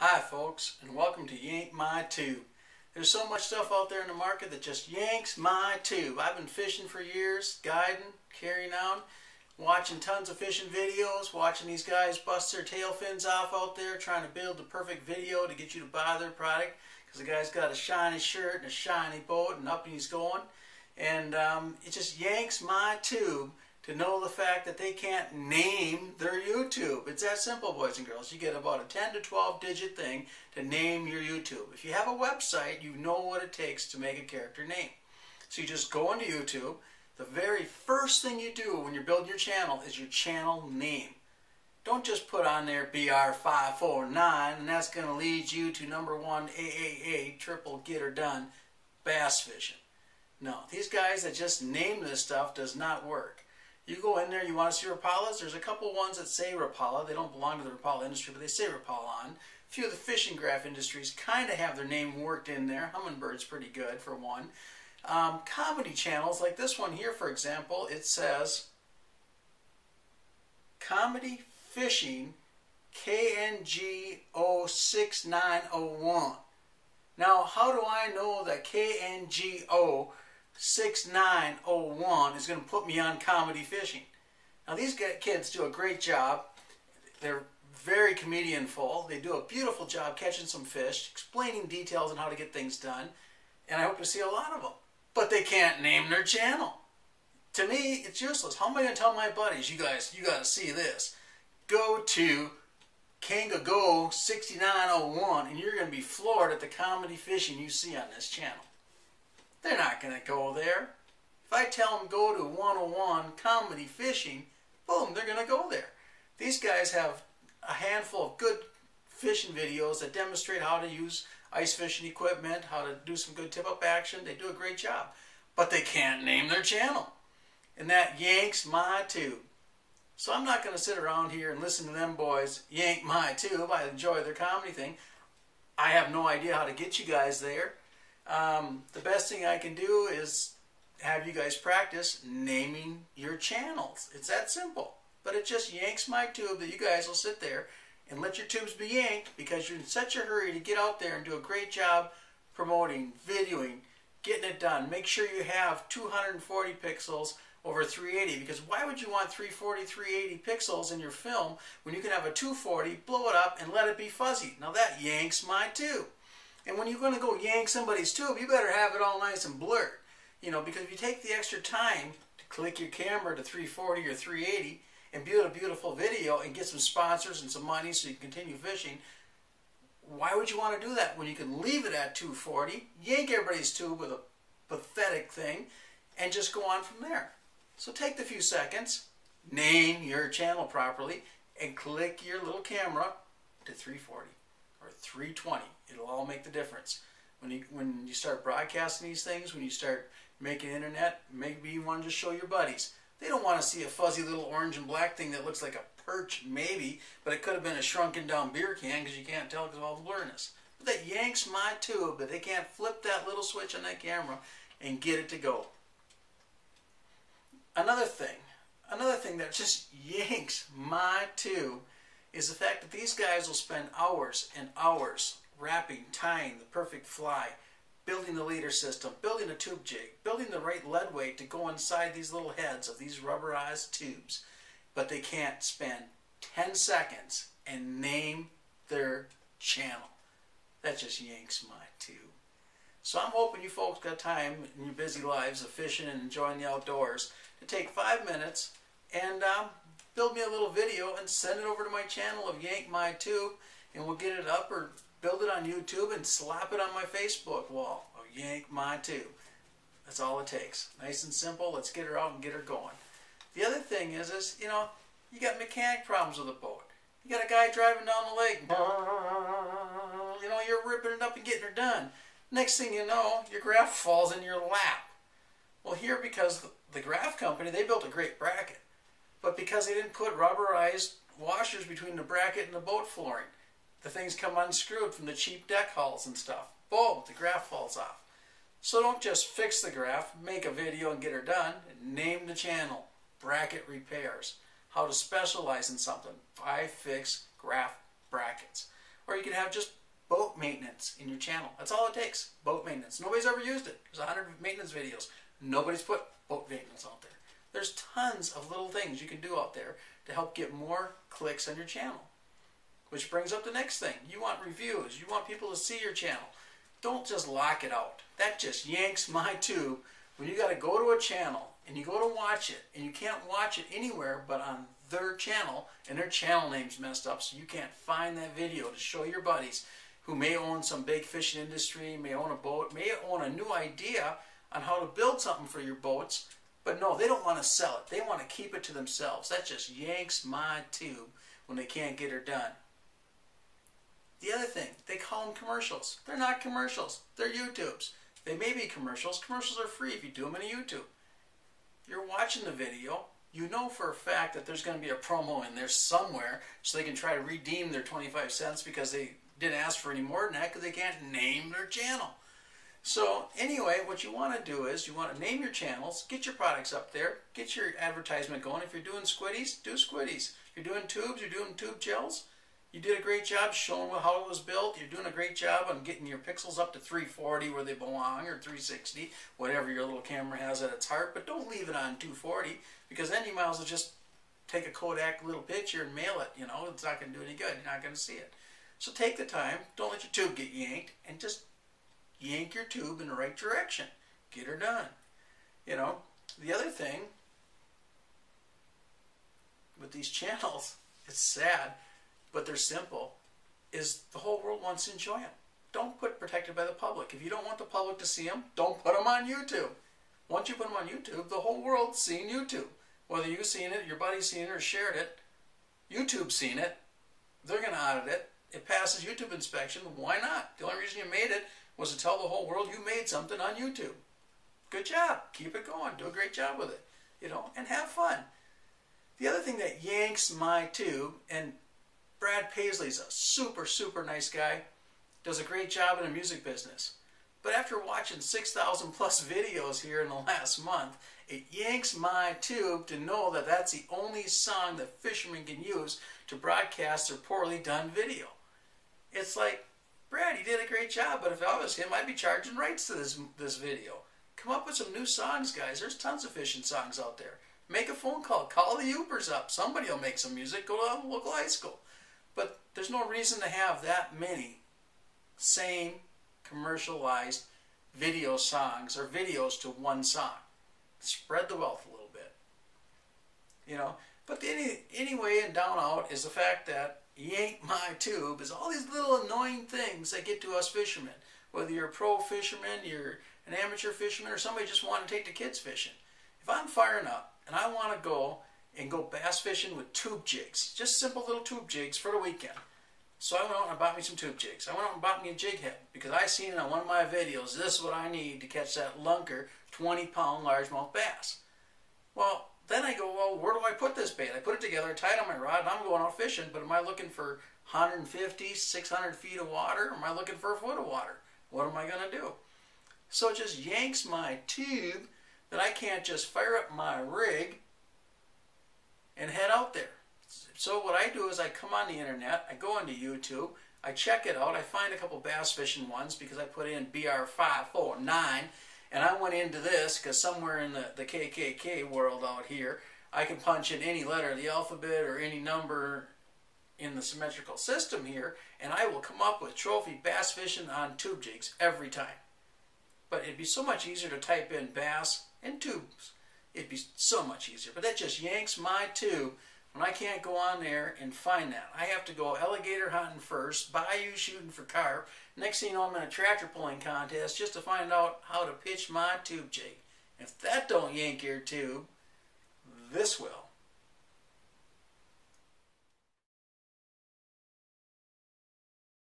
Hi folks, and welcome to Yank My Tube. There's so much stuff out there in the market that just yanks my tube. I've been fishing for years, guiding, carrying on, watching tons of fishing videos, watching these guys bust their tail fins off out there, trying to build the perfect video to get you to buy their product, because the guy's got a shiny shirt and a shiny boat and up he's going. And it just yanks my tube to know the fact that they can't name their YouTube. It's that simple, boys and girls. You get about a 10 to 12 digit thing to name your YouTube. If you have a website, you know what it takes to make a character name. So you just go into YouTube. The very first thing you do when you're building your channel is your channel name. Don't just put on there BR549 and that's going to lead you to #1 AAA triple get her done bass fishing. No, these guys that just name this stuff does not work. You go in there, you want to see Rapalas. There's a couple ones that say Rapala. They don't belong to the Rapala industry, but they say Rapala on. A few of the fishing graph industries kind of have their name worked in there. Hummingbird's pretty good for one. Comedy channels like this one here, for example, it says Comedy Fishing KNGO6901. Now, how do I know that KNGO6901 is going to put me on comedy fishing? Now these kids do a great job. They're very comedian-full. They do a beautiful job catching some fish, explaining details on how to get things done, and I hope to see a lot of them. But they can't name their channel. To me, it's useless. How am I going to tell my buddies, you guys, you got to see this? Go to KNGO6901 and you're going to be floored at the comedy fishing you see on this channel. They're not going to go there. If I tell them go to 101 comedy fishing, boom, they're going to go there. These guys have a handful of good fishing videos that demonstrate how to use ice fishing equipment, how to do some good tip-up action. They do a great job. But they can't name their channel. And that yanks my tube. So I'm not going to sit around here and listen to them boys yank my tube. I enjoy their comedy thing. I have no idea how to get you guys there. The best thing I can do is have you guys practice naming your channels. It's that simple. But it just yanks my tube that you guys will sit there and let your tubes be yanked because you're in such a hurry to get out there and do a great job promoting, videoing, getting it done. Make sure you have 240 pixels over 380, because why would you want 340, 380 pixels in your film when you can have a 240, blow it up, and let it be fuzzy? Now that yanks my tube. And when you're going to go yank somebody's tube, you better have it all nice and blurred. You know, because if you take the extra time to click your camera to 340 or 380 and build a beautiful video and get some sponsors and some money so you can continue fishing, why would you want to do that when you can leave it at 240, yank everybody's tube with a pathetic thing, and just go on from there? So take the few seconds, name your channel properly, and click your little camera to 340 or 320. It'll all make the difference. When you start broadcasting these things, when you start making internet, maybe you want to just show your buddies. They don't want to see a fuzzy little orange and black thing that looks like a perch, maybe, but it could have been a shrunken down beer can because you can't tell because of all the blurriness. But that yanks my tube, but they can't flip that little switch on that camera and get it to go. Another thing that just yanks my tube is the fact that these guys will spend hours and hours wrapping, tying the perfect fly, building the leader system, building a tube jig, building the right lead weight to go inside these little heads of these rubberized tubes. But they can't spend 10 seconds and name their channel. That just yanks my tube. So I'm hoping you folks got time in your busy lives of fishing and enjoying the outdoors to take 5 minutes and build me a little video and send it over to my channel of Yank My Tube, and we'll get it up, or build it on YouTube and slap it on my Facebook wall of Yank My Tube. That's all it takes. Nice and simple. Let's get her out and get her going. The other thing is you know, you got mechanic problems with the boat. You got a guy driving down the lake. You know, you're ripping it up and getting her done. Next thing you know, your graph falls in your lap. Well, here, because the graph company, they built a great bracket. But because they didn't put rubberized washers between the bracket and the boat flooring, the things come unscrewed from the cheap deck hulls and stuff. Boom, the graph falls off. So don't just fix the graph, make a video and get her done. Name the channel, Bracket Repairs. How to specialize in something. I fix graph brackets. Or you can have just boat maintenance in your channel. That's all it takes, boat maintenance. Nobody's ever used it. There's 100 maintenance videos. Nobody's put boat maintenance out there. There's tons of little things you can do out there to help get more clicks on your channel. Which brings up the next thing. You want reviews. You want people to see your channel. Don't just lock it out. That just yanks my tube when you got to go to a channel and you go to watch it and you can't watch it anywhere but on their channel, and their channel name's messed up, so you can't find that video to show your buddies who may own some big fishing industry, may own a boat, may own a new idea on how to build something for your boats, but no, they don't want to sell it. They want to keep it to themselves. That just yanks my tube when they can't get her done. The other thing, they call them commercials. They're not commercials. They're YouTubes. They may be commercials. Commercials are free if you do them in a YouTube. You're watching the video. You know for a fact that there's going to be a promo in there somewhere so they can try to redeem their 25 cents because they didn't ask for any more than that because they can't name their channel. So anyway, what you want to do is you want to name your channels, get your products up there, get your advertisement going. If you're doing squiddies, do squiddies. If you're doing tubes, you're doing tube gels. You did a great job showing how it was built. You're doing a great job on getting your pixels up to 340 where they belong, or 360, whatever your little camera has at its heart. But don't leave it on 240 because then you might as well just take a Kodak little picture and mail it. You know, it's not going to do any good. You're not going to see it. So take the time. Don't let your tube get yanked, and just yank your tube in the right direction. Get her done. You know, the other thing with these channels, it's sad, but they're simple, is the whole world wants to enjoy them. Don't put protected by the public. If you don't want the public to see them, don't put them on YouTube. Once you put them on YouTube, the whole world's seeing YouTube. Whether you've seen it, your buddy's seen it, or shared it, YouTube's seen it, they're going to audit it. It passes YouTube inspection. Why not? The only reason you made it was to tell the whole world you made something on YouTube. Good job. Keep it going. Do a great job with it. You know, and have fun. The other thing that yanks my tube, and Brad Paisley's a super, super nice guy, does a great job in the music business. But after watching 6,000 plus videos here in the last month, it yanks my tube to know that that's the only song that fishermen can use to broadcast their poorly done video. It's like, Brad, you did a great job, but if I was him, I'd be charging rights to this video. Come up with some new songs, guys. There's tons of fishing songs out there. Make a phone call. Call the Upers up. Somebody will make some music. Go to a local high school. But there's no reason to have that many same commercialized video songs or videos to one song. Spread the wealth a little bit. You know, but anyway and down out is the fact that yank my tube is all these little annoying things that get to us fishermen. Whether you're a pro fisherman, you're an amateur fisherman, or somebody just wanting to take the kids fishing. If I'm firing up and I want to go bass fishing with tube jigs, just simple little tube jigs for the weekend. So I went out and bought me some tube jigs. I went out and bought me a jig head because I seen it on one of my videos. This is what I need to catch that lunker 20-pound largemouth bass. Well, then I go, well, where do I put this bait? I put it together, I tie it on my rod, and I'm going out fishing, but am I looking for 150, 600 feet of water? Or am I looking for a foot of water? What am I going to do? So it just yanks my tube that I can't just fire up my rig and head out there. So what I do is I come on the internet, I go onto YouTube, I check it out, I find a couple bass fishing ones because I put in BR549, and I went into this because somewhere in the KKK world out here, I can punch in any letter of the alphabet or any number in the symmetrical system here, and I will come up with trophy bass fishing on tube jigs every time. But it'd be so much easier to type in bass and tubes. It'd be so much easier. But that just yanks my tube when I can't go on there and find that. I have to go alligator hunting first, bayou shooting for carp. Next thing you know, I'm in a tractor pulling contest just to find out how to pitch my tube jig. If that don't yank your tube, this will.